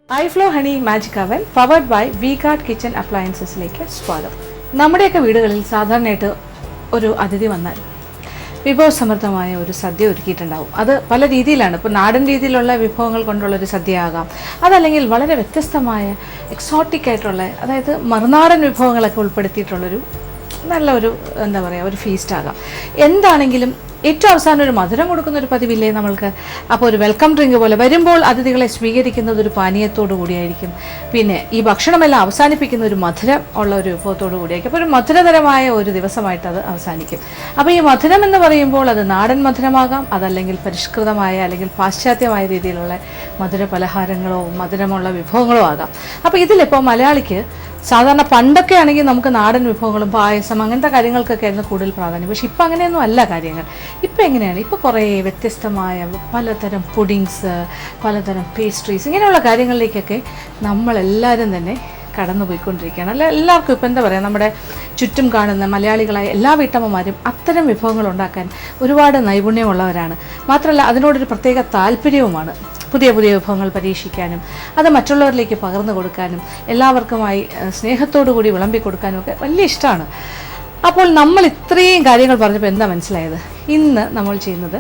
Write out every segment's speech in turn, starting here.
iFlow Honey Magic Oven powered by V-Guard Kitchen Appliancesലേക്ക് സ്വാഗതം. നമ്മുടെയൊക്കെ വീടുകളിൽ സാധാരണയായിട്ട് ഒരു അതിഥി വന്നാൽ വിഭവസമൃദ്ധമായ ഒരു സദ്യ ഒരുക്കിയിട്ടുണ്ടാവും. അത് പല രീതിയിലാണ്. ഇപ്പോൾ നാടൻ രീതിയിലുള്ള വിഭവങ്ങൾ കൊണ്ടുള്ളൊരു സദ്യ ആകാം, അതല്ലെങ്കിൽ വളരെ വ്യത്യസ്തമായ എക്സോട്ടിക് ആയിട്ടുള്ള, അതായത് മറുനാടൻ വിഭവങ്ങളൊക്കെ ഉൾപ്പെടുത്തിയിട്ടുള്ളൊരു നല്ലൊരു എന്താ പറയുക, ഒരു ഫീസ്റ്റ് ആകാം. എന്താണെങ്കിലും ഏറ്റവും അവസാനം ഒരു മധുരം കൊടുക്കുന്ന ഒരു പതിവില്ലേ നമ്മൾക്ക്. അപ്പോൾ ഒരു വെൽക്കം ഡ്രിങ്ക് പോലെ വരുമ്പോൾ അതിഥികളെ സ്വീകരിക്കുന്നത് ഒരു പാനീയത്തോടു കൂടിയായിരിക്കും. പിന്നെ ഈ ഭക്ഷണമെല്ലാം അവസാനിപ്പിക്കുന്ന ഒരു മധുരം ഉള്ള ഒരു വിഭവത്തോടു കൂടിയായിരിക്കും. അപ്പോൾ ഒരു മധുരതരമായ ഒരു ദിവസമായിട്ട് അത് അവസാനിക്കും. അപ്പോൾ ഈ മധുരം എന്ന് പറയുമ്പോൾ അത് നാടൻ മധുരമാകാം, അതല്ലെങ്കിൽ പരിഷ്കൃതമായ അല്ലെങ്കിൽ പാശ്ചാത്യമായ രീതിയിലുള്ള മധുര പലഹാരങ്ങളോ മധുരമുള്ള വിഭവങ്ങളോ ആകാം. അപ്പോൾ ഇതിലിപ്പോൾ മലയാളിക്ക് സാധാരണ പണ്ടൊക്കെ ആണെങ്കിൽ നമുക്ക് നാടൻ വിഭവങ്ങളും പായസം അങ്ങനത്തെ കാര്യങ്ങൾക്കൊക്കെ ആയിരുന്നു കൂടുതൽ പ്രാധാന്യം. പക്ഷെ ഇപ്പം അങ്ങനെയൊന്നും അല്ല കാര്യങ്ങൾ. ഇപ്പം എങ്ങനെയാണ്, ഇപ്പോൾ കുറേ വ്യത്യസ്തമായ പലതരം പുഡിങ്സ്, പലതരം പേസ്ട്രീസ്, ഇങ്ങനെയുള്ള കാര്യങ്ങളിലേക്കൊക്കെ നമ്മളെല്ലാവരും തന്നെ കടന്നു പോയിക്കൊണ്ടിരിക്കുകയാണ്. അല്ല, എല്ലാവർക്കും ഇപ്പം എന്താ പറയുക, നമ്മുടെ ചുറ്റും കാണുന്ന മലയാളികളായ എല്ലാ വീട്ടമ്മമാരും അത്തരം വിഭവങ്ങൾ ഉണ്ടാക്കാൻ ഒരുപാട് നൈപുണ്യമുള്ളവരാണ്. മാത്രമല്ല അതിനോടൊരു പ്രത്യേക താല്പര്യവുമാണ്. പുതിയ പുതിയ വിഭവങ്ങൾ പരീക്ഷിക്കാനും അത് മറ്റുള്ളവരിലേക്ക് പകർന്നു കൊടുക്കാനും എല്ലാവർക്കുമായി സ്നേഹത്തോടു കൂടി വിളമ്പി കൊടുക്കാനും ഒക്കെ വലിയ ഇഷ്ടമാണ്. അപ്പോൾ നമ്മൾ ഇത്രയും കാര്യങ്ങൾ പറഞ്ഞപ്പോൾ എന്താ മനസ്സിലായത്? ഇന്ന് നമ്മൾ ചെയ്യുന്നത്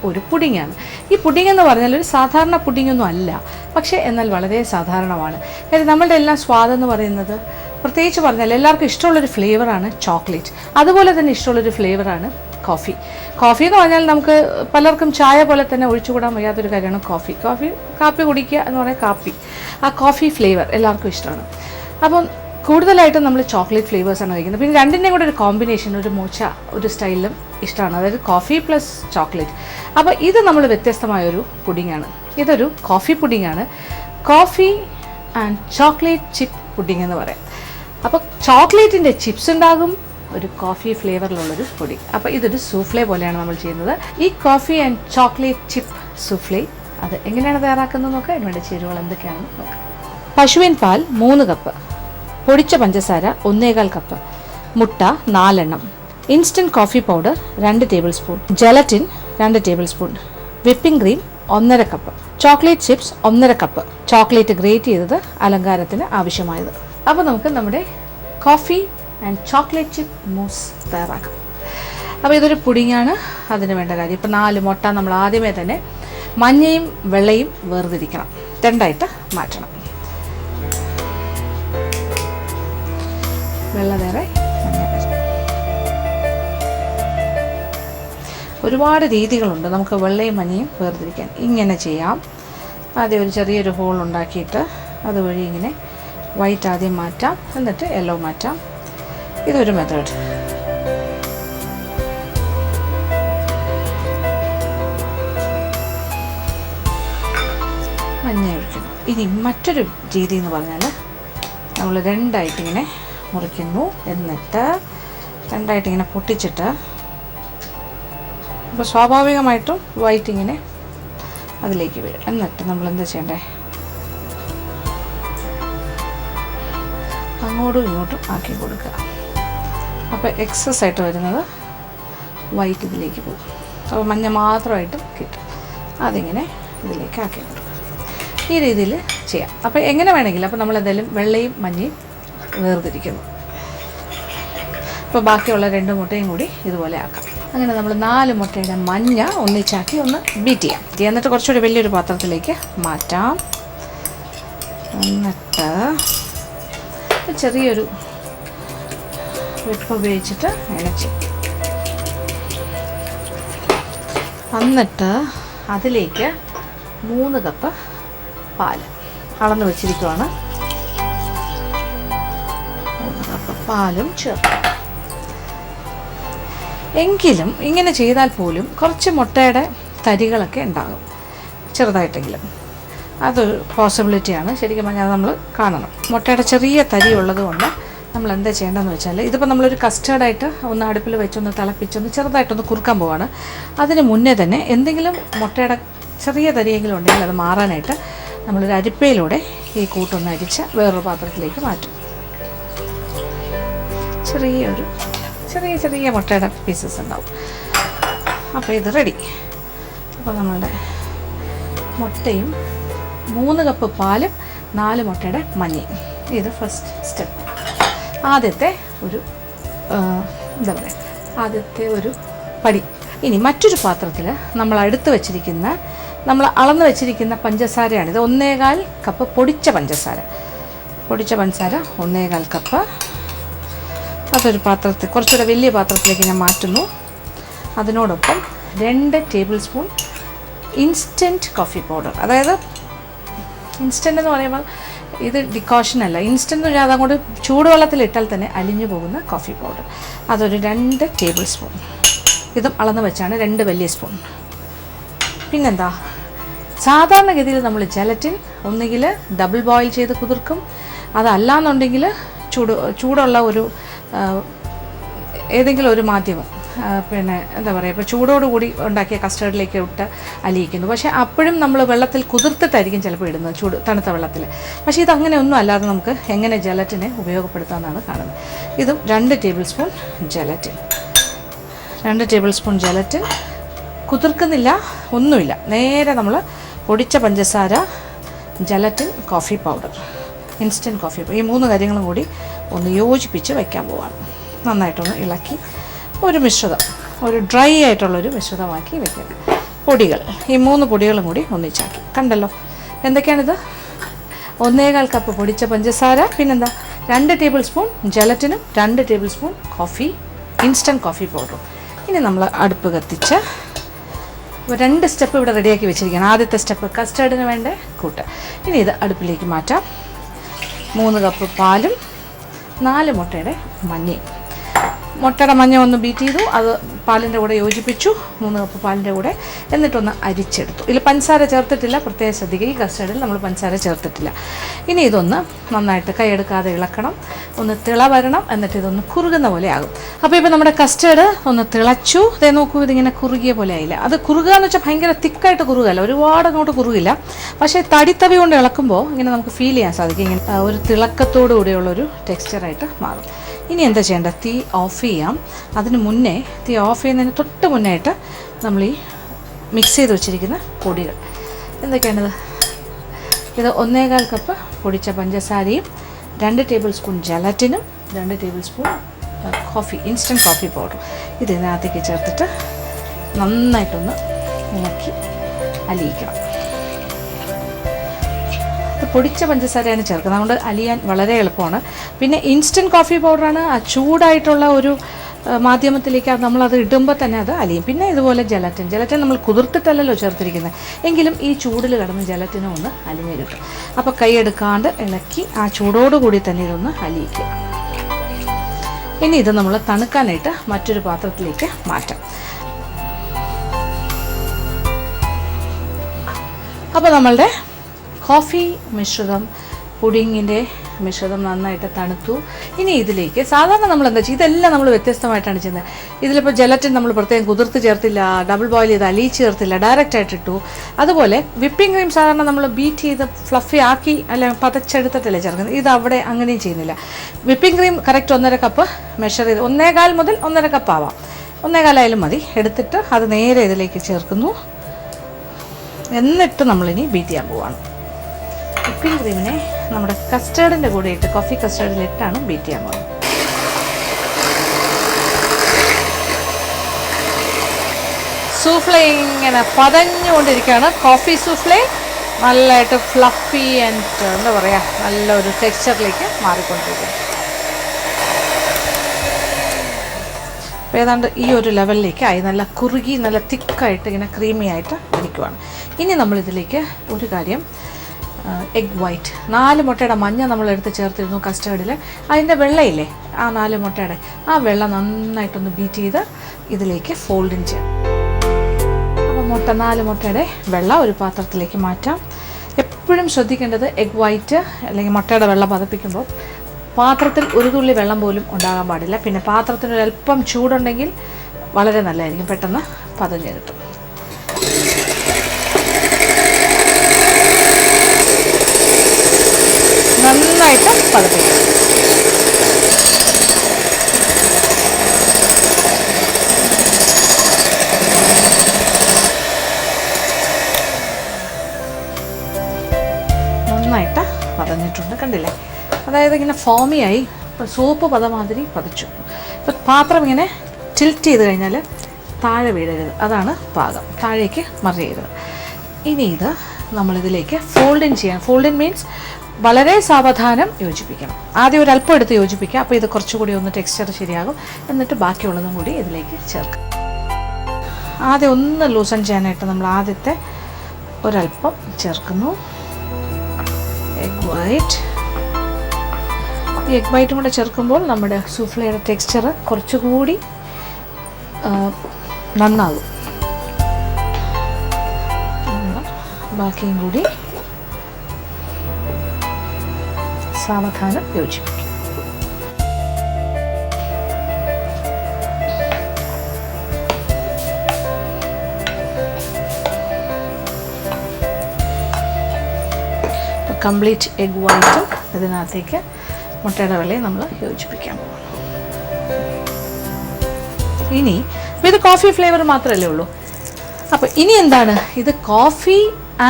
ഒരു പുഡിങ്ങാണ്. ഈ പുഡിംഗ് എന്ന് പറഞ്ഞാൽ ഒരു സാധാരണ പുഡിങ്ങൊന്നും അല്ല, പക്ഷേ എന്നാൽ വളരെ സാധാരണമാണ്. കാര്യം നമ്മളുടെ എല്ലാം സ്വാദെന്ന് പറയുന്നത്, പ്രത്യേകിച്ച് പറഞ്ഞാൽ എല്ലാവർക്കും ഇഷ്ടമുള്ളൊരു ഫ്ലേവറാണ് ചോക്ലേറ്റ്. അതുപോലെ തന്നെ ഇഷ്ടമുള്ളൊരു ഫ്ലേവറാണ് കോഫി. കോഫി എന്ന് പറഞ്ഞാൽ നമുക്ക് പലർക്കും ചായ പോലെ തന്നെ ഒഴിച്ചുകൂടാൻ വയ്യാത്തൊരു കാര്യമാണ് കോഫി. കാപ്പി കുടിക്കുക എന്ന് പറഞ്ഞാൽ കാപ്പി, ആ കോഫി ഫ്ലേവർ എല്ലാവർക്കും ഇഷ്ടമാണ്. അപ്പം കൂടുതലായിട്ടും നമ്മൾ ചോക്ലേറ്റ് ഫ്ലേവേഴ്സാണ് കഴിക്കുന്നത്. പിന്നെ രണ്ടിൻ്റെയും കൂടെ ഒരു കോമ്പിനേഷൻ, ഒരു മോച്ച ഒരു സ്റ്റൈലിലും ഇഷ്ടമാണ്, അതായത് കോഫി പ്ലസ് ചോക്ലേറ്റ്. അപ്പോൾ ഇത് നമ്മൾ വ്യത്യസ്തമായൊരു പുഡിങ്ങാണ്. ഇതൊരു കോഫി പുഡിങ്ങാണ്, coffee and chocolate chip pudding എന്ന് പറയാം. അപ്പോൾ ചോക്ലേറ്റിൻ്റെ ചിപ്സ് ഉണ്ടാകും, ഒരു കോഫി ഫ്ലേവറിലുള്ളൊരു പൊടി. അപ്പോൾ ഇതൊരു സൂഫ്ലേ പോലെയാണ് നമ്മൾ ചെയ്യുന്നത്. ഈ കോഫി ആൻഡ് ചോക്ലേറ്റ് ചിപ്പ് സൂഫ്ലേ അത് എങ്ങനെയാണ് തയ്യാറാക്കുന്നത് നോക്കാം. അതിനുവേണ്ട ചേരുവകൾ എന്തൊക്കെയാണെന്ന് നോക്കാം. പശുവിൻ പാൽ 3 കപ്പ്, പൊടിച്ച പഞ്ചസാര 1.25 കപ്പ്, മുട്ട 4 എണ്ണം, instant coffee powder 2 tablespoon, gelatin 2 tablespoon, whipping cream 1.5 cup, chocolate chips 1.5 cup, chocolate grate ചെയ്തത് അലങ്കാരത്തിന് ആവശ്യമായത്. അപ്പോൾ നമുക്ക് നമ്മുടെ കോഫി ആൻഡ് ചോക്ലേറ്റ് ചിപ്പ് മൂസ് തയ്യാറാക്കാം. അപ്പോൾ ഇതൊരു പുഡിങ്ങാണ്. അതിന് വേണ്ട കാര്യം, ഇപ്പോൾ 4 മുട്ട നമ്മൾ ആദ്യമേ തന്നെ മഞ്ഞയും വെള്ളയും വേർതിരിക്കണം, രണ്ടായിട്ട് മാറ്റണം. വെള്ള വേറെ, മഞ്ഞ വേറെ. ഒരുപാട് രീതികളുണ്ട് നമുക്ക് വെള്ളയും മഞ്ഞയും വേർതിരിക്കാൻ. ഇങ്ങനെ ചെയ്യാം. ആദ്യം ഒരു ചെറിയൊരു ഹോൾ ഉണ്ടാക്കിയിട്ട് അതുവഴി ഇങ്ങനെ വൈറ്റ് ആദ്യം മാറ്റാം, എന്നിട്ട് യെല്ലോ മാറ്റാം. ഇതൊരു മെത്തേഡ്. മഞ്ഞ ഒഴിക്കുന്നു. ഇനി മറ്റൊരു രീതി എന്ന് പറഞ്ഞാൽ നമ്മൾ രണ്ടായിട്ടിങ്ങനെ മുറിക്കുന്നു, എന്നിട്ട് രണ്ടായിട്ടിങ്ങനെ പൊട്ടിച്ചിട്ട്, അപ്പോൾ സ്വാഭാവികമായിട്ടും വൈറ്റ് ഇങ്ങനെ അതിലേക്ക് വീഴും. എന്നിട്ട് നമ്മൾ എന്താ ചെയ്യണ്ടേ, അങ്ങോട്ടും ഇങ്ങോട്ടും ആക്കി കൊടുക്കുക. അപ്പോൾ എക്സസ് ആയിട്ട് വരുന്നത് വൈറ്റ് ഇതിലേക്ക് പോകും. അപ്പോൾ മഞ്ഞ മാത്രമായിട്ടും കിട്ടും. അതിങ്ങനെ ഇതിലേക്ക് ആക്കി കൊടുക്കുക. ഈ രീതിയിൽ ചെയ്യാം. അപ്പോൾ എങ്ങനെ വേണമെങ്കിലും. അപ്പോൾ നമ്മൾ എന്തായാലും വെള്ളയും മഞ്ഞയും വേർതിരിക്കുന്നു. അപ്പോൾ ബാക്കിയുള്ള 2 മുട്ടയും കൂടി ഇതുപോലെ ആക്കാം. അങ്ങനെ നമ്മൾ 4 മുട്ടയുടെ മഞ്ഞ ഒന്നിച്ചാക്കി ഒന്ന് ബീറ്റ് ചെയ്യാം. എന്നിട്ട് കുറച്ചുകൂടി വലിയൊരു പാത്രത്തിലേക്ക് മാറ്റാം. എന്നിട്ട് ചെറിയൊരു വെപ്പ് ഉപയോഗിച്ചിട്ട് ഇളച്ച്, എന്നിട്ട് അതിലേക്ക് 3 കപ്പ് പാൽ അളന്ന് വെച്ചിരിക്കുവാണ്. 3 കപ്പ് പാലും ചേർത്ത്. എങ്കിലും ഇങ്ങനെ ചെയ്താൽ പോലും കുറച്ച് മുട്ടയുടെ തരികളൊക്കെ ഉണ്ടാകും, ചെറുതായിട്ടെങ്കിലും. അതൊരു പോസിബിലിറ്റിയാണ്. ശരിക്കും പറഞ്ഞാൽ അത് നമ്മൾ കാണണം. മുട്ടയുടെ ചെറിയ തരി ഉള്ളത് കൊണ്ട് നമ്മൾ എന്താ ചെയ്യേണ്ടതെന്ന് വെച്ചാൽ, ഇതിപ്പോൾ നമ്മളൊരു കസ്റ്റേർഡായിട്ട് ഒന്ന് അടുപ്പിൽ വെച്ചൊന്ന് തിളപ്പിച്ചൊന്ന് ചെറുതായിട്ടൊന്ന് കുറുക്കാൻ പോവാണ്. അതിന് മുന്നേ തന്നെ എന്തെങ്കിലും മുട്ടയുടെ ചെറിയ തരിയെങ്കിലും ഉണ്ടെങ്കിൽ അത് മാറാനായിട്ട് നമ്മളൊരു അരിപ്പയിലൂടെ ഈ കൂട്ടൊന്ന് അരിച്ച് വേറൊരു പാത്രത്തിലേക്ക് മാറ്റും. ചെറിയ മുട്ടയുടെ പീസസ് ഉണ്ടാവും. അപ്പോൾ ഇത് റെഡി. അപ്പോൾ നമ്മളുടെ മുട്ടയും 3 കപ്പ് പാലും 4 മുട്ടയുടെ മഞ്ഞയും. ഇത് ഫസ്റ്റ് സ്റ്റെപ്പ്, ആദ്യത്തെ ഒരു എന്താ പറയുക, ആദ്യത്തെ ഒരു പടി. ഇനി മറ്റൊരു പാത്രത്തിൽ നമ്മൾ അളന്ന് വെച്ചിരിക്കുന്ന പഞ്ചസാരയാണ്. ഇത് 1.25 കപ്പ് പൊടിച്ച പഞ്ചസാര 1.25 കപ്പ്. അതൊരു പാത്രത്തിൽ, കുറച്ചുകൂടെ വലിയ പാത്രത്തിലേക്ക് ഞാൻ മാറ്റുന്നു. അതിനോടൊപ്പം 2 tablespoon instant coffee powder. അതായത് ഇൻസ്റ്റൻ്റ് എന്ന് പറയുമ്പോൾ ഇത് ഡിക്കോഷൻ അല്ല, ഇൻസ്റ്റൻ്റ് എന്ന് പറഞ്ഞാൽ അതങ്ങോട്ട് ചൂടുവെള്ളത്തിലിട്ടാൽ തന്നെ അലിഞ്ഞു പോകുന്ന കോഫി പൗഡർ. അതൊരു 2 ടേബിൾ സ്പൂൺ. ഇതും അളന്ന് വെച്ചാണ് 2 വലിയ സ്പൂൺ. പിന്നെന്താ, സാധാരണഗതിയിൽ നമ്മൾ ജലറ്റിൻ ഒന്നുകിൽ ഡബിൾ ബോയിൽ ചെയ്ത് കുതിർക്കും, അതല്ലാന്നുണ്ടെങ്കിൽ ചൂടുള്ള ഒരു ഏതെങ്കിലും ഒരു മാധ്യമം, പിന്നെ എന്താ പറയുക, ഇപ്പോൾ ചൂടോടുകൂടി ഉണ്ടാക്കിയ കസ്റ്റേർഡിലേക്ക് ഇട്ട് അലിയിക്കുന്നു. പക്ഷേ അപ്പോഴും നമ്മൾ വെള്ളത്തിൽ കുതിർത്തിട്ടായിരിക്കും ചിലപ്പോൾ ഇടുന്നത്, തണുത്ത വെള്ളത്തിൽ. പക്ഷേ ഇതങ്ങനെയൊന്നും അല്ലാതെ നമുക്ക് എങ്ങനെ ജലറ്റിനെ ഉപയോഗപ്പെടുത്താമെന്നാണ് കാണുന്നത്. ഇതും 2 tablespoon gelatin. 2 tablespoon gelatin. കുതിർക്കുന്നില്ല, ഒന്നുമില്ല, നേരെ നമ്മൾ പൊടിച്ച പഞ്ചസാര, gelatin, coffee powder, instant coffee powder, ഈ 3 കാര്യങ്ങളും കൂടി ഒന്ന് യോജിപ്പിച്ച് വയ്ക്കാൻ പോവാണ്. നന്നായിട്ടൊന്ന് ഇളക്കി ഒരു മിശ്രിതം, ഒരു ഡ്രൈ ആയിട്ടുള്ളൊരു മിശ്രിതമാക്കി വയ്ക്കുക. പൊടികൾ, ഈ 3 പൊടികളും കൂടി ഒന്നിച്ചാക്കി. കണ്ടല്ലോ എന്തൊക്കെയാണിത്? 1.25 കപ്പ് പൊടിച്ച പഞ്ചസാര, പിന്നെന്താ 2 ടേബിൾ സ്പൂൺ ജലറ്റിനും 2 ടേബിൾ സ്പൂൺ ഇൻസ്റ്റൻറ്റ് കോഫി പൗഡറും. ഇനി നമ്മൾ അടുപ്പ് കത്തിച്ച് 2 സ്റ്റെപ്പ് ഇവിടെ റെഡിയാക്കി വെച്ചിരിക്കുകയാണ്. ആദ്യത്തെ സ്റ്റെപ്പ് കസ്റ്റേർഡിന് വേണ്ട കൂട്ട്. ഇനി ഇത് അടുപ്പിലേക്ക് മാറ്റാം. 3 കപ്പ് പാലും 4 മുട്ടയുടെ മഞ്ഞയും. മുട്ടയുടെ മഞ്ഞ ഒന്ന് ബീറ്റ് ചെയ്തു, അത് പാലിൻ്റെ കൂടെ യോജിപ്പിച്ചു, 3 കപ്പ് പാലിൻ്റെ കൂടെ, എന്നിട്ടൊന്ന് അരിച്ചെടുത്തു. ഇതിൽ പഞ്ചസാര ചേർത്തിട്ടില്ല, പ്രത്യേകം ശ്രദ്ധിക്കുക, ഈ കസ്റ്റേർഡിൽ നമ്മൾ പഞ്ചസാര ചേർത്തിട്ടില്ല. ഇനി ഇതൊന്ന് നന്നായിട്ട് കൈയെടുക്കാതെ ഇളക്കണം, ഒന്ന് തിള വരണം, എന്നിട്ട് ഇതൊന്ന് കുറുകുന്ന പോലെ ആകും. അപ്പോൾ ഇപ്പോൾ നമ്മുടെ കസ്റ്റേർഡ് ഒന്ന് തിളച്ചു. ഇതേ നോക്കൂ, ഇതിങ്ങനെ കുറുകിയ പോലെ ആയില്ല. അത് കുറുകുക എന്ന് വെച്ചാൽ ഭയങ്കര തിക്കായിട്ട് കുറുകല്ല, ഒരുപാട് അങ്ങോട്ട് കുറുകില്ല. പക്ഷേ തടിത്തവി കൊണ്ട് ഇളക്കുമ്പോൾ ഇങ്ങനെ നമുക്ക് ഫീൽ ചെയ്യാൻ സാധിക്കും, ഇങ്ങനെ ഒരു തിളക്കത്തോടു കൂടിയുള്ളൊരു ടെക്സ്ചറായിട്ട് മാറും. ഇനി എന്താ ചെയ്യേണ്ടത്? തീ ഓഫ് ചെയ്യാം. അതിന് മുന്നേ, തീ ഓഫ് ചെയ്യുന്നതിന് തൊട്ട് മുന്നേ ആയിട്ട് നമ്മൾ ഈ മിക്സ് ചെയ്ത് വെച്ചിരിക്കുന്ന പൊടികൾ എന്തൊക്കെയാണിത്? ഇത് 1.25 കപ്പ് പൊടിച്ച പഞ്ചസാരയും 2 ടേബിൾ സ്പൂൺ ജലറ്റിനും 2 ടേബിൾ സ്പൂൺ ഇൻസ്റ്റൻറ്റ് കോഫി പൗഡറും ഇതിനകത്തേക്ക് ചേർത്തിട്ട് നന്നായിട്ടൊന്ന് ഇളക്കി അലിയിക്കണം. പൊടിച്ച പഞ്ചസാരയാണ് ചേർക്കുന്നത്, അതുകൊണ്ട് അലിയാൻ വളരെ എളുപ്പമാണ്. പിന്നെ ഇൻസ്റ്റൻറ്റ് കോഫി പൗഡറാണ്, ആ ചൂടായിട്ടുള്ള ഒരു മാധ്യമത്തിലേക്ക് നമ്മളത് ഇടുമ്പോൾ തന്നെ അത് അലിയും. പിന്നെ ഇതുപോലെ ജലറ്റിൻ നമ്മൾ കുതിർത്തിട്ടല്ലല്ലോ ചേർത്തിരിക്കുന്നത്, എങ്കിലും ഈ ചൂടിൽ കിടന്ന് ജലറ്റിനും ഒന്ന് അലിഞ്ഞ് കിട്ടും. അപ്പോൾ കൈയെടുക്കാണ്ട് ഇളക്കി ആ ചൂടോടുകൂടി തന്നെ ഇതൊന്ന് അലിയിക്കുക. ഇനി ഇത് നമ്മൾ തണുക്കാനായിട്ട് മറ്റൊരു പാത്രത്തിലേക്ക് മാറ്റാം. അപ്പോൾ നമ്മളുടെ കോഫി മിശ്രിതം, പുഡിങ്ങിൻ്റെ മിശ്രിതം നന്നായിട്ട് തണുത്തു. ഇനി ഇതിലേക്ക് സാധാരണ നമ്മൾ എന്താ ചെയ്യുക, ഇതെല്ലാം നമ്മൾ വ്യത്യസ്തമായിട്ടാണ് ചെയ്യുന്നത്. ഇതിലിപ്പോൾ ജലറ്റിൻ നമ്മൾ പ്രത്യേകം കുതിർത്ത് ചേർത്തില്ല, ഡബിൾ ബോയിൽ ചെയ്ത് അലിയിച്ച് ചേർത്തില്ല, ഡയറക്റ്റായിട്ട് ഇട്ടു. അതുപോലെ വിപ്പിംഗ് ക്രീം സാധാരണ നമ്മൾ ബീറ്റ് ചെയ്ത് ഫ്ലഫി ആക്കി അല്ല പതച്ചെടുത്തിട്ടല്ലേ ചേർക്കുന്നത്. ഇത് അവിടെ അങ്ങനെയും ചെയ്യുന്നില്ല. Whipping cream correct 1.5 cup measure ചെയ്ത് 1.25 മുതൽ 1.5 കപ്പ് ആവാം, 1.25 ആയാലും മതി. എടുത്തിട്ട് അത് നേരെ ഇതിലേക്ക് ചേർക്കുന്നു. എന്നിട്ട് നമ്മളിനി ബീറ്റ് ചെയ്യാൻ പോവാണ്. വിപ്പിംഗ് ക്രീമിനെ നമ്മുടെ കസ്റ്റേർഡിൻ്റെ കൂടെ ഇട്ട്, കോഫി കസ്റ്റേർഡിലിട്ടാണ് ബീറ്റ് ചെയ്യാൻ പോകുന്നത്. സൂഫ്ലേ ഇങ്ങനെ പതഞ്ഞുകൊണ്ടിരിക്കുകയാണ്. കോഫി സൂഫ്ലേ നല്ലതായിട്ട് ഫ്ലഫി ആൻഡ് എന്താ പറയുക, നല്ലൊരു ടെക്സ്ചറിലേക്ക് മാറിക്കൊണ്ടിരിക്കുകയാണ്. അപ്പോൾ ഏതാണ്ട് ഈ ഒരു ലെവലിലേക്ക് ആയി, നല്ല കുറുകി നല്ല തിക്കായിട്ട് ഇങ്ങനെ ക്രീമി ആയിട്ട് ഇരിക്കുവാണ്. ഇനി നമ്മളിതിലേക്ക് ഒരു കാര്യം, എഗ് വൈറ്റ്, 4 മുട്ടയുടെ മഞ്ഞ നമ്മളെടുത്ത് ചേർത്തിരുന്നു കസ്റ്റേർഡിൽ. അതിൻ്റെ വെള്ളയില്ലേ, ആ 4 മുട്ടയുടെ ആ വെള്ള നന്നായിട്ടൊന്ന് ബീറ്റ് ചെയ്ത് ഇതിലേക്ക് ഫോൾഡിങ് ചെയ്യാം. അപ്പോൾ 4 മുട്ടയുടെ വെള്ള ഒരു പാത്രത്തിലേക്ക് മാറ്റാം. എപ്പോഴും ശ്രദ്ധിക്കേണ്ടത്, എഗ് വൈറ്റ് അല്ലെങ്കിൽ മുട്ടയുടെ വെള്ളം പതപ്പിക്കുമ്പോൾ പാത്രത്തിൽ ഒരു തുള്ളി വെള്ളം പോലും ഉണ്ടാകാൻ പാടില്ല. പിന്നെ പാത്രത്തിന് ഒരല്പം ചൂടുണ്ടെങ്കിൽ വളരെ നല്ലതായിരിക്കും, പെട്ടെന്ന് പതഞ്ഞ് കിട്ടും. നന്നായിട്ട് പതപ്പിക്കും. നന്നായിട്ട് പതഞ്ഞിട്ടുണ്ട്, കണ്ടില്ലേ? അതായത് ഇങ്ങനെ ഫോമിയായി സൂപ്പ് പതമാതിരി പതച്ചു. ഇപ്പോൾ പാത്രം ഇങ്ങനെ ടിൽറ്റ് ചെയ്ത് കഴിഞ്ഞാൽ താഴെ വീഴരുത്, അതാണ് പാകം, താഴേക്ക് മറിയരുത്. ഇനി ഇത് നമ്മളിതിലേക്ക് ഫോൾഡിൻ ചെയ്യാം. ഫോൾഡിൻ മീൻസ് വളരെ സാവധാനം യോജിപ്പിക്കണം. ആദ്യം ഒരു അല്പം എടുത്ത് യോജിപ്പിക്കുക, അപ്പോൾ ഇത് കുറച്ചുകൂടി ഒന്ന് ടെക്സ്ചർ ശരിയാകും. എന്നിട്ട് ബാക്കിയുള്ളതും കൂടി ഇതിലേക്ക് ചേർക്കുക. ആദ്യം ഒന്ന് ലൂസൺ ചെയ്യാനായിട്ട് നമ്മൾ ആദ്യത്തെ ഒരല്പം ചേർക്കുന്നു എഗ് വൈറ്റ്. ഈ എഗ് വൈറ്റും കൂടെ ചേർക്കുമ്പോൾ നമ്മുടെ സൂഫ്ലയുടെ ടെക്സ്ചർ കുറച്ചുകൂടി നന്നാകും. ബാക്കിയും കൂടി സാവധാനം യോജിപ്പിക്കും. കംപ്ലീറ്റ് എഗ് വൈറ്റും ഇതിനകത്തേക്ക് മുട്ടയുടെ വെള്ളയും നമ്മൾ യോജിപ്പിക്കാൻ പോകും. ഇനി ഇത് കോഫി ഫ്ലേവർ മാത്രമല്ലേ ഉള്ളൂ. അപ്പോൾ ഇനി എന്താണ്, ഇത് കോഫി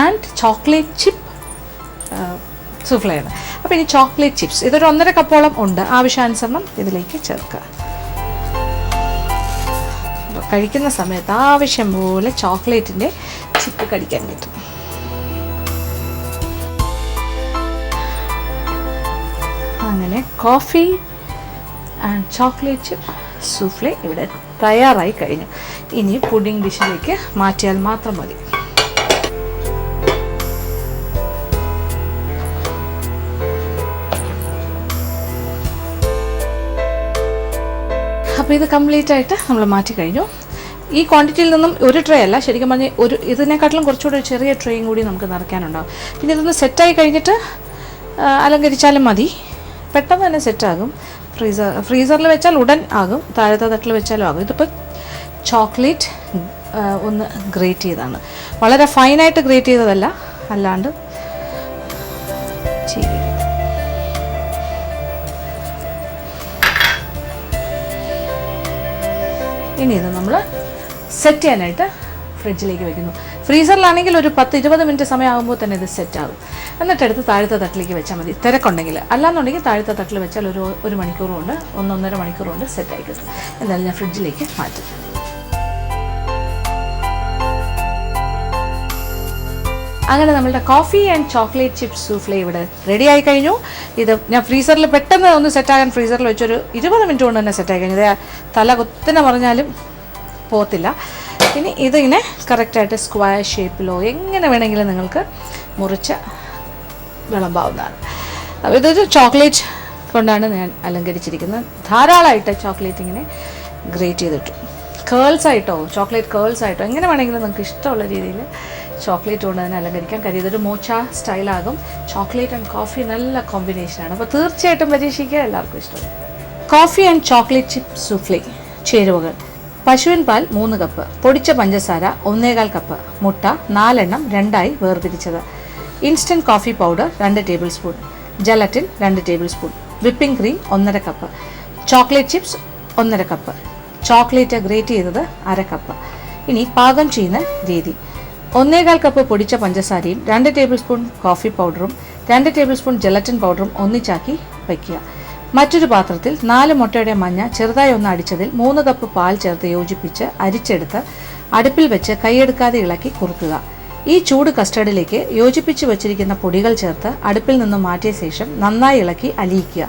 ആൻഡ് ചോക്ലേറ്റ് ചിപ്പ് സൂഫ്ലയാണ്. അപ്പോൾ ഇനി ചോക്ലേറ്റ് ചിപ്സ് ഇതൊരു 1.5 കപ്പോളം ഉണ്ട്. ആവശ്യാനുസരണം ഇതിലേക്ക് ചേർക്കുക. കഴിക്കുന്ന സമയത്ത് ആവശ്യം പോലെ ചോക്ലേറ്റിൻ്റെ ചിപ്പ് കടിക്കാൻ പറ്റും. അങ്ങനെ കോഫി ആൻഡ് ചോക്ലേറ്റ് ചിപ്പ് സൂഫ്ലെ ഇവിടെ തയ്യാറായി കഴിഞ്ഞു. ഇനി പുഡിംഗ് ഡിഷിലേക്ക് മാറ്റിയാൽ മാത്രം മതി. അപ്പോൾ ഇത് കംപ്ലീറ്റ് ആയിട്ട് നമ്മൾ മാറ്റി കഴിഞ്ഞു. ഈ ക്വാണ്ടിറ്റിയിൽ നിന്നും ഒരു ട്രേ അല്ല, ശരിക്കും പറഞ്ഞാൽ ഇതിനെക്കാട്ടിലും കുറച്ചുകൂടി ചെറിയ ട്രേയും കൂടി നമുക്ക് നിറയ്ക്കാനുണ്ടാവും. പിന്നെ ഇതൊന്ന് സെറ്റായി കഴിഞ്ഞിട്ട് അലങ്കരിച്ചാലും മതി, പെട്ടെന്ന് തന്നെ സെറ്റാകും. ഫ്രീസറിൽ വെച്ചാൽ ഉടൻ ആകും, താഴത്തെ തട്ടിൽ വെച്ചാലും ആകും. ഇതിപ്പോൾ ചോക്ലേറ്റ് ഒന്ന് ഗ്രേറ്റ് ചെയ്തതാണ്, വളരെ ഫൈനായിട്ട് ഗ്രേറ്റ് ചെയ്തതല്ല, അല്ലാണ്ട് ചെയ്ത്. ഇനി ഇത് നമ്മൾ സെറ്റ് ചെയ്യാനായിട്ട് ഫ്രിഡ്ജിലേക്ക് വെക്കുന്നു. ഫ്രീസറിലാണെങ്കിൽ ഒരു 10-20 മിനിറ്റ് സമയമാകുമ്പോൾ തന്നെ ഇത് സെറ്റാകും. എന്നിട്ടെടുത്ത് താഴത്തെ തട്ടിലേക്ക് വെച്ചാൽ മതി, തിരക്കുണ്ടെങ്കിൽ. അല്ലാന്നുണ്ടെങ്കിൽ താഴത്തെ തട്ടിൽ വെച്ചാൽ ഒരു മണിക്കൂർ കൊണ്ട് 1-1.5 മണിക്കൂർ കൊണ്ട് സെറ്റായി കിട്ടും. എന്തായാലും ഞാൻ ഫ്രിഡ്ജിലേക്ക് മാറ്റും. അങ്ങനെ നമ്മളുടെ കോഫി ആൻഡ് ചോക്ലേറ്റ് ചിപ്സ് സൂഫ്ലെ ഇവിടെ റെഡി ആയി കഴിഞ്ഞു. ഇത് ഞാൻ ഫ്രീസറിൽ പെട്ടെന്ന് ഒന്ന് സെറ്റാകാൻ ഫ്രീസറിൽ വെച്ചൊരു 20 മിനിറ്റ് കൊണ്ട് തന്നെ സെറ്റായി കഴിഞ്ഞു. ഇത് തല കുത്തനെ പറഞ്ഞാലും പോകത്തില്ല. ഇനി ഇതിങ്ങനെ കറക്റ്റായിട്ട് സ്ക്വയർ ഷേപ്പിലോ എങ്ങനെ വേണമെങ്കിലും നിങ്ങൾക്ക് മുറിച്ച് വിളമ്പാവുന്നതാണ്. അപ്പോൾ ഇതൊരു ചോക്ലേറ്റ് കൊണ്ടാണ് ഞാൻ അലങ്കരിച്ചിരിക്കുന്നത്. ധാരാളമായിട്ട് ചോക്ലേറ്റ് ഇങ്ങനെ ഗ്രേറ്റ് ചെയ്തിട്ടു, കേൾസ് ആയിട്ടോ ചോക്ലേറ്റ് കേൾസ് ആയിട്ടോ എങ്ങനെ വേണമെങ്കിലും നിങ്ങൾക്ക് ഇഷ്ടമുള്ള രീതിയിൽ ചോക്ലേറ്റ് കൊണ്ട് തന്നെ അലങ്കരിക്കാൻ കഴിയും. ഇതൊരു മോച്ച സ്റ്റൈലാകും. ചോക്ലേറ്റ് ആൻഡ് കോഫി നല്ല കോമ്പിനേഷനാണ്. അപ്പോൾ തീർച്ചയായിട്ടും പരീക്ഷിക്കുക, എല്ലാവർക്കും ഇഷ്ടം. Coffee and chocolate chip souffle. ചേരുവകൾ: പശുവിൻ പാൽ 3 കപ്പ്, പൊടിച്ച പഞ്ചസാര 1.25 കപ്പ്, മുട്ട 4 എണ്ണം രണ്ടായി വേർതിരിച്ചത്, instant coffee powder 2 tablespoon, gelatin 2 tablespoon, whipping cream 1.5 cup, chocolate chips 1.5 cup, chocolate grate ചെയ്തത് 1/2 കപ്പ്. ഇനി പാകം ചെയ്യുന്ന രീതി: 1.25 കപ്പ് പൊടിച്ച പഞ്ചസാരയും 2 ടേബിൾ സ്പൂൺ കോഫി പൗഡറും 2 ടേബിൾ സ്പൂൺ ജലറ്റിൻ പൗഡറും ഒന്നിച്ചാക്കി വയ്ക്കുക. മറ്റൊരു പാത്രത്തിൽ 4 മുട്ടയുടെ മഞ്ഞ ചെറുതായി ഒന്ന് അടിച്ചതിൽ 3 കപ്പ് പാൽ ചേർത്ത് യോജിപ്പിച്ച് അരിച്ചെടുത്ത് അടുപ്പിൽ വെച്ച് കൈയെടുക്കാതെ ഇളക്കി കുറുക്കുക. ഈ ചൂട് കസ്റ്റർഡിലേക്ക് യോജിപ്പിച്ച് വച്ചിരിക്കുന്ന പൊടികൾ ചേർത്ത് അടുപ്പിൽ നിന്നും മാറ്റിയ ശേഷം നന്നായി ഇളക്കി അലിയിക്കുക.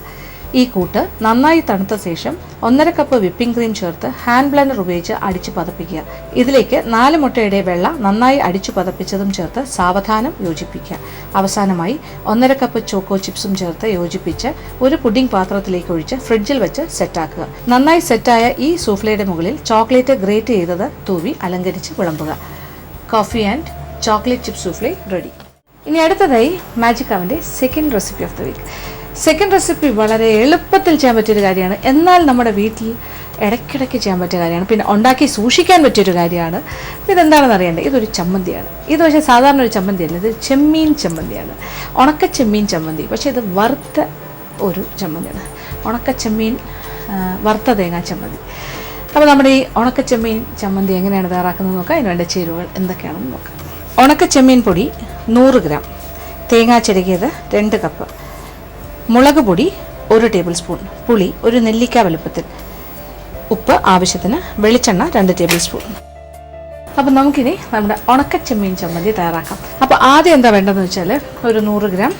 ഈ കൂട്ട് നന്നായി തണുത്ത ശേഷം 1.5 കപ്പ് വിപ്പിംഗ് ക്രീം ചേർത്ത് ഹാൻഡ് ബ്ലെൻഡർ ഉപയോഗിച്ച് അടിച്ചു പതപ്പിക്കുക. ഇതിലേക്ക് 4 മുട്ടയുടെ വെള്ള നന്നായി അടിച്ചു പതപ്പിച്ചതും ചേർത്ത് സാവധാനം യോജിപ്പിക്കുക. അവസാനമായി 1.5 കപ്പ് ചോക്കോ ചിപ്സും ചേർത്ത് യോജിപ്പിച്ച് ഒരു പുഡിംഗ് പാത്രത്തിലേക്ക് ഒഴിച്ച് ഫ്രിഡ്ജിൽ വെച്ച് സെറ്റാക്കുക. നന്നായി സെറ്റായ ഈ സൂഫ്ലയുടെ മുകളിൽ ചോക്ലേറ്റ് ഗ്രേറ്റ് ചെയ്തത് തൂവി അലങ്കരിച്ച് വിളമ്പുക. Coffee and chocolate chip souffle ready. ഇനി അടുത്തതായി മാജിക് അവൻ്റെ second recipe of the week. Second recipe വളരെ എളുപ്പത്തിൽ ചെയ്യാൻ പറ്റിയൊരു കാര്യമാണ്, എന്നാൽ നമ്മുടെ വീട്ടിൽ ഇടയ്ക്കിടയ്ക്ക് ചെയ്യാൻ പറ്റിയ കാര്യമാണ്, പിന്നെ ഉണ്ടാക്കി സൂക്ഷിക്കാൻ പറ്റിയൊരു കാര്യമാണ്. ഇതെന്താണെന്ന് അറിയേണ്ടത്. ഇതൊരു ചമ്മന്തിയാണ്. ഇത് പക്ഷേ സാധാരണ ഒരു ചമ്മന്തിയല്ല, ഇത് ചെമ്മീൻ ചമ്മന്തിയാണ്. ഉണക്ക ചെമ്മീൻ ചമ്മന്തി, പക്ഷേ ഇത് വറുത്ത ഒരു ചമ്മന്തിയാണ്. ഉണക്ക ചെമ്മീൻ വറുത്ത തേങ്ങാ ചമ്മന്തി. അപ്പോൾ നമ്മുടെ ഈ ഉണക്ക ചെമ്മീൻ ചമ്മന്തി എങ്ങനെയാണ് തയ്യാറാക്കുന്നത് നോക്കാം. അതിന് വേണ്ട ചേരുവകൾ എന്തൊക്കെയാണെന്ന് നോക്കാം. ഉണക്ക ചെമ്മീൻ പൊടി 100 ഗ്രാം, തേങ്ങ ചിരകിയത് 2 കപ്പ്, മുളക് പൊടി 1 ടേബിൾ സ്പൂൺ, പുളി 1 നെല്ലിക്ക വലുപ്പത്തിൽ, ഉപ്പ് ആവശ്യത്തിന്, വെളിച്ചെണ്ണ 2 ടേബിൾ സ്പൂൺ. അപ്പോൾ നമുക്കിനി നമ്മുടെ ഉണക്കച്ചെമ്മീൻ ചമ്മന്തി തയ്യാറാക്കാം. അപ്പോൾ ആദ്യം എന്താ വേണ്ടതെന്ന് വെച്ചാൽ ഒരു 100 ഗ്രാം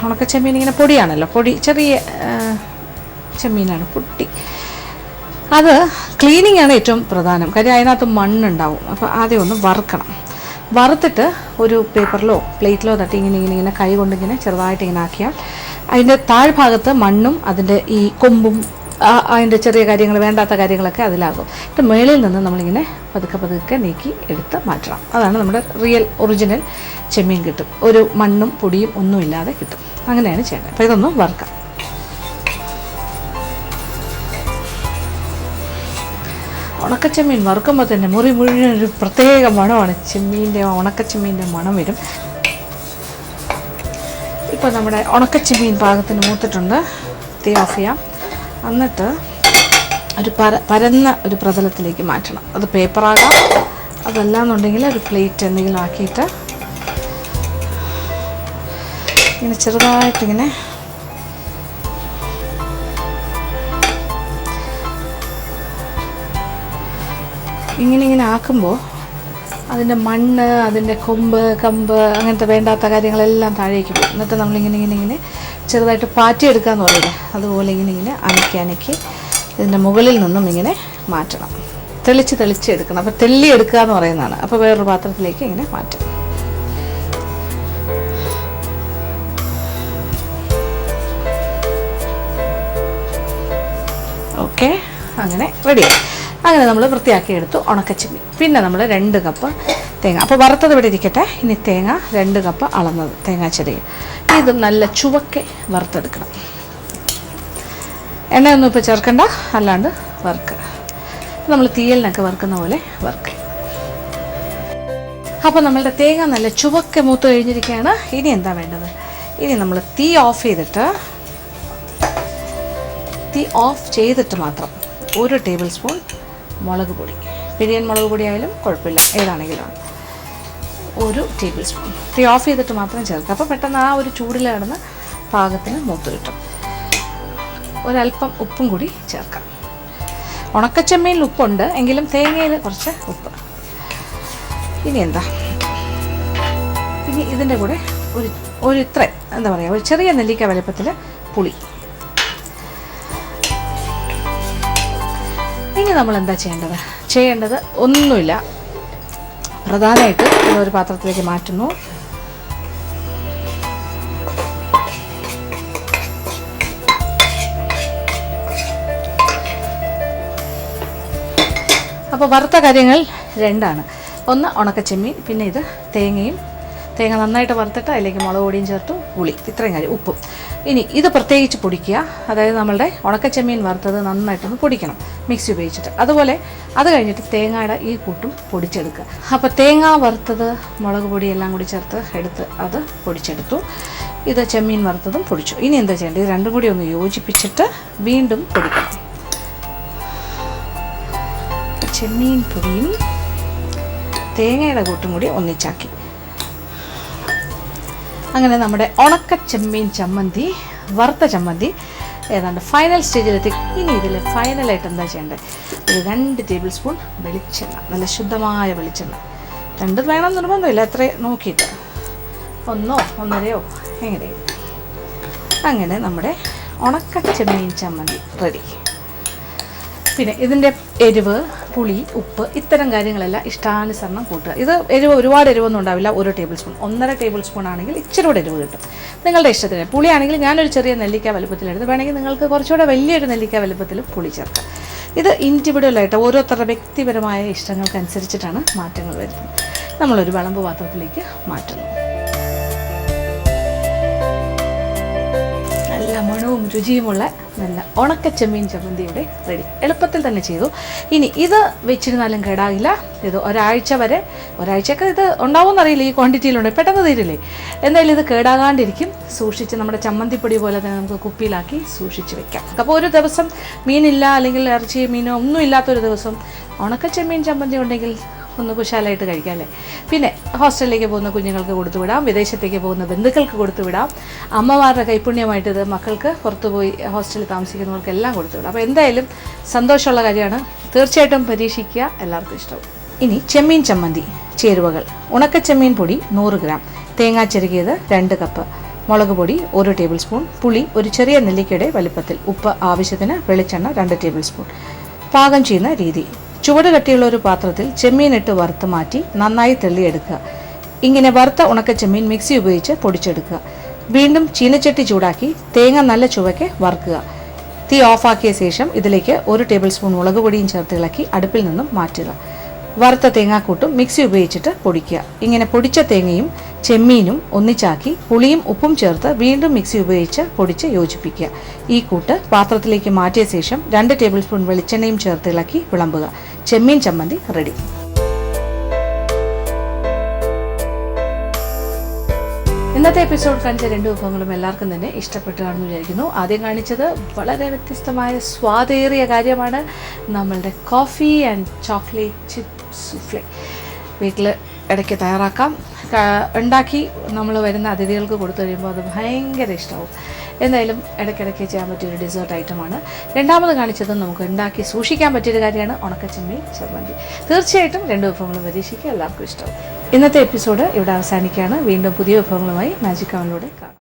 ഉണക്കച്ചെമ്മീൻ ഇങ്ങനെ പൊടിയാണല്ലോ, ചെറിയ ചെമ്മീനാണ്, പൊട്ടി. അത് ക്ലീനിങ് ആണ് ഏറ്റവും പ്രധാനം, കാര്യം അതിനകത്ത് മണ്ണുണ്ടാവും. അപ്പോൾ ആദ്യം ഒന്ന് വറുക്കണം. വറുത്തിട്ട് ഒരു പേപ്പറിലോ പ്ലേറ്റിലോ തട്ടി ഇങ്ങനെ കൈ കൊണ്ടിങ്ങനെ ചെറുതായിട്ട് ഇങ്ങനെ ആക്കിയാൽ അതിൻ്റെ താഴ്ഭാഗത്ത് മണ്ണും അതിൻ്റെ ഈ കൊമ്പും അതിൻ്റെ ചെറിയ കാര്യങ്ങൾ, വേണ്ടാത്ത കാര്യങ്ങളൊക്കെ അതിലാകും. എന്നിട്ട് മേളിൽ നിന്ന് നമ്മളിങ്ങനെ പതുക്കെ നീക്കി എടുത്ത് മാറ്റണം. അതാണ് നമ്മുടെ ഒറിജിനൽ ചെമ്മീൻ കിട്ടും. ഒരു മണ്ണും പൊടിയും ഒന്നുമില്ലാതെ കിട്ടും. അങ്ങനെയാണ് ചെയ്യേണ്ടത്. അപ്പോൾ ഇതൊന്ന് വറുക്കാം. ഉണക്കച്ചെമ്മീൻ വറുക്കുമ്പോൾ തന്നെ മുറി മുഴുവൻ ഒരു പ്രത്യേക മണമാണ്. ഉണക്കച്ചെമ്മീൻ്റെ മണം വരും. ഇപ്പോൾ നമ്മുടെ ഉണക്കച്ചെമ്മീൻ പാകത്തിന് മൂത്തിട്ടുണ്ട്. തീ ഓഫ് ചെയ്യാം. എന്നിട്ട് ഒരു പരന്ന ഒരു പ്രതലത്തിലേക്ക് മാറ്റണം. അത് പേപ്പറാകാം, അതല്ലാന്നുണ്ടെങ്കിൽ ഒരു പ്ലേറ്റ് എന്തെങ്കിലും ആക്കിയിട്ട് ഇങ്ങനെ ചെറുതായിട്ടിങ്ങനെ ഇങ്ങനെ ആക്കുമ്പോൾ അതിൻ്റെ മണ്ണ്, അതിൻ്റെ കമ്പ് അങ്ങനത്തെ വേണ്ടാത്ത കാര്യങ്ങളെല്ലാം താഴേക്ക് പോകും. എന്നിട്ട് നമ്മളിങ്ങനെ ചെറുതായിട്ട് പാറ്റിയെടുക്കാമെന്ന് പറയില്ലേ, അതുപോലെ ഇങ്ങനെ അനക്കി ഇതിൻ്റെ മുകളിൽ നിന്നും ഇങ്ങനെ മാറ്റണം. തെളിച്ച് എടുക്കണം. അപ്പോൾ തെള്ളിയെടുക്കുക എന്ന് പറയുന്നതാണ്. അപ്പോൾ വേറൊരു പാത്രത്തിലേക്ക് ഇങ്ങനെ മാറ്റാം. ഓക്കെ, അങ്ങനെ റെഡിയായി. അങ്ങനെ നമ്മൾ വൃത്തിയാക്കി എടുത്തു ഉണക്കച്ചെമ്മീൻ. പിന്നെ നമ്മൾ 2 കപ്പ് തേങ്ങ, അപ്പോൾ വറുത്തത് ഇവിടെ ഇരിക്കട്ടെ. ഇനി തേങ്ങ 2 കപ്പ് അളന്നത്, തേങ്ങ ചെറിയ ഇതും നല്ല ചുവക്കെ വറുത്തെടുക്കണം. എണ്ണയൊന്നും ഇപ്പോൾ ചേർക്കണ്ട, അല്ലാണ്ട് വറുക്കുക. നമ്മൾ തീയലിനൊക്കെ വറുക്കുന്ന പോലെ വറുക്കുക. അപ്പോൾ നമ്മളുടെ തേങ്ങ നല്ല ചുവക്കെ മൂത്ത് കഴിഞ്ഞിരിക്കുകയാണ്. ഇനി എന്താ വേണ്ടത്? ഇനി നമ്മൾ തീ ഓഫ് ചെയ്തിട്ട് മാത്രം 1 ടേബിൾ സ്പൂൺ മുളക് പൊടി, പിരിയൻ മുളക് പൊടി ആയാലും കുഴപ്പമില്ല, ഏതാണെങ്കിലും 1 ടേബിൾ സ്പൂൺ തീ ഓഫ് ചെയ്തിട്ട് മാത്രം ചേർക്കുക. അപ്പോൾ പെട്ടെന്ന് ആ ഒരു ചൂടിൽ കിടന്ന് പാകത്തിന് മൂത്ത് കിട്ടും. ഒരല്പം ഉപ്പും കൂടി ചേർക്കാം. ഉണക്കച്ചെമ്മീനിൽ ഉപ്പുണ്ട്, എങ്കിലും തേങ്ങയിൽ കുറച്ച് ഉപ്പ്. ഇനി ഇതിൻ്റെ കൂടെ ഒരു ഇത്ര എന്താ പറയുക, ഒരു ചെറിയ നെല്ലിക്ക വലുപ്പത്തിൽ പുളി. ഇനി നമ്മൾ എന്താ ചെയ്യേണ്ടത് ഒന്നുമില്ല. പ്രധാനമായിട്ട് ഒരു പാത്രത്തിലേക്ക് മാറ്റുന്നു. അപ്പോൾ വറുത്ത കാര്യങ്ങൾ 2ആണ്. ഒന്ന് ഉണക്കച്ചെമ്മീൻ, പിന്നെ ഇത് തേങ്ങ നന്നായിട്ട് വറുത്തിട്ട് അതിലേക്ക് മുളക് പൊടിയും ചേർത്തു, പുളി, ഇത്രയും കാര്യം, ഉപ്പും. ഇനി ഇത് പ്രത്യേകിച്ച് പൊടിക്കുക. അതായത് നമ്മളുടെ ഉണക്കച്ചെമ്മീൻ വറുത്തത് നന്നായിട്ടൊന്ന് പൊടിക്കണം മിക്സി ഉപയോഗിച്ചിട്ട്. അതുപോലെ അത് കഴിഞ്ഞിട്ട് തേങ്ങയുടെ ഈ കൂട്ടും പൊടിച്ചെടുക്കുക. അപ്പോൾ തേങ്ങ വറുത്തത്, മുളക് പൊടി എല്ലാം കൂടി ചേർത്ത് എടുത്ത് അത് പൊടിച്ചെടുത്തു. ഇത് ചെമ്മീൻ വറുത്തതും പൊടിച്ചു. ഇനി എന്താ ചെയ്യേണ്ടത്? ഇത് രണ്ടും കൂടി ഒന്ന് യോജിപ്പിച്ചിട്ട് വീണ്ടും പൊടിക്കണം. ചെമ്മീൻ പൊടിയും തേങ്ങയുടെ കൂട്ടും കൂടി ഒന്നിച്ചാക്കി. അങ്ങനെ നമ്മുടെ ഉണക്കച്ചെമ്മീൻ ചമ്മന്തി, വറുത്ത ചമ്മന്തി ഏതാണ്ട് ഫൈനൽ സ്റ്റേജിലെത്തി. ഇനി ഇതിൽ ഫൈനലായിട്ട് എന്താ ചെയ്യേണ്ടത്? ഒരു 2 ടേബിൾ സ്പൂൺ വെളിച്ചെണ്ണ, നല്ല ശുദ്ധമായ വെളിച്ചെണ്ണ. 2 വേണം നിർബന്ധമില്ല, അത്ര നോക്കിയിട്ട് 1 1.5 എങ്ങനെയും. അങ്ങനെ നമ്മുടെ ഉണക്കച്ചെമ്മീൻ ചമ്മന്തി റെഡി. പിന്നെ ഇതിൻ്റെ എരിവ്, പുളി, ഉപ്പ്, ഇത്തരം കാര്യങ്ങളെല്ലാം ഇഷ്ടാനുസരണം കൂട്ടുക. ഇത് ഒരുപാട് എരിവൊന്നും ഉണ്ടാവില്ല. 1 ടേബിൾ സ്പൂൺ, 1.5 ടേബിൾ സ്പൂൺ ആണെങ്കിൽ ഇച്ചിരി കൂടെ എരിവ് കിട്ടും, നിങ്ങളുടെ ഇഷ്ടത്തിന്. പുളിയാണെങ്കിൽ ഞാനൊരു ചെറിയ നെല്ലിക്ക വലുപ്പത്തിലെടുത്ത്, വേണമെങ്കിൽ നിങ്ങൾക്ക് കുറച്ചുകൂടെ വലിയൊരു നെല്ലിക്ക വലുപ്പത്തിൽ പുളി ചേർക്കാം. ഇത് ഇൻഡിവിജ്വലായിട്ട് ഓരോരുത്തരുടെ വ്യക്തിപരമായ ഇഷ്ടങ്ങൾക്കനുസരിച്ചിട്ടാണ് മാറ്റങ്ങൾ വരുന്നത്. നമ്മളൊരു വിളമ്പ് പാത്രത്തിലേക്ക് മാറ്റുന്നു. നല്ല മണവും രുചിയുമുള്ള നല്ല ഉണക്കച്ചെമ്മീൻ ചമ്മന്തി ഇവിടെ റെഡി. എളുപ്പത്തിൽ തന്നെ ചെയ്തു. ഇനി ഇത് വെച്ചിരുന്നാലും കേടാകില്ല. ഇത് ഒരാഴ്ചയൊക്കെ ഇത് ഉണ്ടാവുമെന്നറിയില്ല, ഈ ക്വാണ്ടിറ്റിയിലുണ്ട്, പെട്ടെന്ന് തീരില്ലേ. എന്തായാലും ഇത് കേടാകാണ്ടിരിക്കും. സൂക്ഷിച്ച് നമ്മുടെ ചമ്മന്തിപ്പൊടി പോലെ തന്നെ നമുക്ക് കുപ്പിയിലാക്കി സൂക്ഷിച്ച് വെക്കാം. അപ്പോൾ ഒരു ദിവസം മീനില്ല, അല്ലെങ്കിൽ ഇറച്ചി മീനോ ഒന്നും ഇല്ലാത്തൊരു ദിവസം ഉണക്കച്ചെമ്മീൻ ചമ്മന്തി ഉണ്ടെങ്കിൽ ഒന്ന് കുശാലായിട്ട് കഴിക്കാം അല്ലേ. പിന്നെ ഹോസ്റ്റലിലേക്ക് പോകുന്ന കുഞ്ഞുങ്ങൾക്ക് കൊടുത്തു വിടാം, വിദേശത്തേക്ക് പോകുന്ന ബന്ധുക്കൾക്ക് കൊടുത്തു വിടാം, അമ്മമാരുടെ കൈപുണ്യമായിട്ട് ഇത് മക്കൾക്ക് പുറത്തുപോയി ഹോസ്റ്റലിൽ താമസിക്കുന്നവർക്കെല്ലാം കൊടുത്തു വിടാം. അപ്പോൾ എന്തായാലും സന്തോഷമുള്ള കാര്യമാണ്, തീർച്ചയായിട്ടും പരീക്ഷിക്കുക, എല്ലാവർക്കും ഇഷ്ടവും. ഇനി ചെമ്മീൻ ചമ്മന്തി ചേരുവകൾ: ഉണക്ക ചെമ്മീൻ പൊടി 100 ഗ്രാം, തേങ്ങാ ചിരകിയത് 2 കപ്പ്, മുളക് പൊടി 1 ടേബിൾ സ്പൂൺ, പുളി ഒരു ചെറിയ നെല്ലിക്കയുടെ വലിപ്പത്തിൽ, ഉപ്പ് ആവശ്യത്തിന്, വെളിച്ചെണ്ണ 2 ടേബിൾ സ്പൂൺ. പാകം ചെയ്യുന്ന രീതി: ചുവട് കട്ടിയുള്ള ഒരു പാത്രത്തിൽ ചെമ്മീൻ ഇട്ട് വറുത്ത് മാറ്റി നന്നായി തെള്ളിയെടുക്കുക. ഇങ്ങനെ വറുത്ത ഉണക്ക ചെമ്മീൻ മിക്സി ഉപയോഗിച്ച് പൊടിച്ചെടുക്കുക. വീണ്ടും ചീനച്ചട്ടി ചൂടാക്കി തേങ്ങ നല്ല ചുവയ്ക്ക് വറുക്കുക. തീ ഓഫാക്കിയ ശേഷം ഇതിലേക്ക് 1 ടേബിൾ സ്പൂൺ മുളക് പൊടിയും ചേർത്ത് ഇളക്കി അടുപ്പിൽ നിന്നും മാറ്റുക. വറുത്ത തേങ്ങാക്കൂട്ടും മിക്സി ഉപയോഗിച്ചിട്ട് പൊടിക്കുക. ഇങ്ങനെ പൊടിച്ച തേങ്ങയും ചെമ്മീനും ഒന്നിച്ചാക്കി പുളിയും ഉപ്പും ചേർത്ത് വീണ്ടും മിക്സി ഉപയോഗിച്ച് പൊടിച്ച് യോജിപ്പിക്കുക. ഈ കൂട്ട് പാത്രത്തിലേക്ക് മാറ്റിയ ശേഷം 2 ടേബിൾ സ്പൂൺ വെളിച്ചെണ്ണയും ചേർത്ത് ഇളക്കി വിളമ്പുക. ചെമ്മീൻ ചമ്മന്തി റെഡി. ഇന്നത്തെ എപ്പിസോഡ് കാണിച്ച 2 വിഭവങ്ങളും എല്ലാവർക്കും തന്നെ ഇഷ്ടപ്പെട്ടു കാണുമെന്ന് വിചാരിക്കുന്നു. ആദ്യം കാണിച്ചത് വളരെ വ്യത്യസ്തമായ സ്വാദേറിയ കാര്യമാണ്, നമ്മളുടെ കോഫി ആൻഡ് ചോക്ലേറ്റ് ചിപ്പ് സൂഫ്ലെ. വീട്ടിൽ ഇടയ്ക്ക് തയ്യാറാക്കാം, ഉണ്ടാക്കി നമ്മൾ വരുന്ന അതിഥികൾക്ക് കൊടുത്തു കഴിയുമ്പോൾ അത് ഭയങ്കര ഇഷ്ടമാവും. എന്തായാലും ഇടയ്ക്കിടയ്ക്ക് ചെയ്യാൻ പറ്റിയൊരു ഡെസേർട്ട് ഐറ്റമാണ്. രണ്ടാമത് കാണിച്ചതും നമുക്ക് ഉണ്ടാക്കി സൂക്ഷിക്കാൻ പറ്റിയൊരു കാര്യമാണ് ഉണക്കച്ചെമ്മീൻ ചമ്മന്തി. തീർച്ചയായിട്ടും 2 വിഭവങ്ങളും പരീക്ഷിക്കുക, എല്ലാവർക്കും ഇഷ്ടമാവും. ഇന്നത്തെ എപ്പിസോഡ് ഇവിടെ അവസാനിക്കുകയാണ്. വീണ്ടും പുതിയ വിഭവങ്ങളുമായി മാജിക് അവനിലൂടെ കാണാം.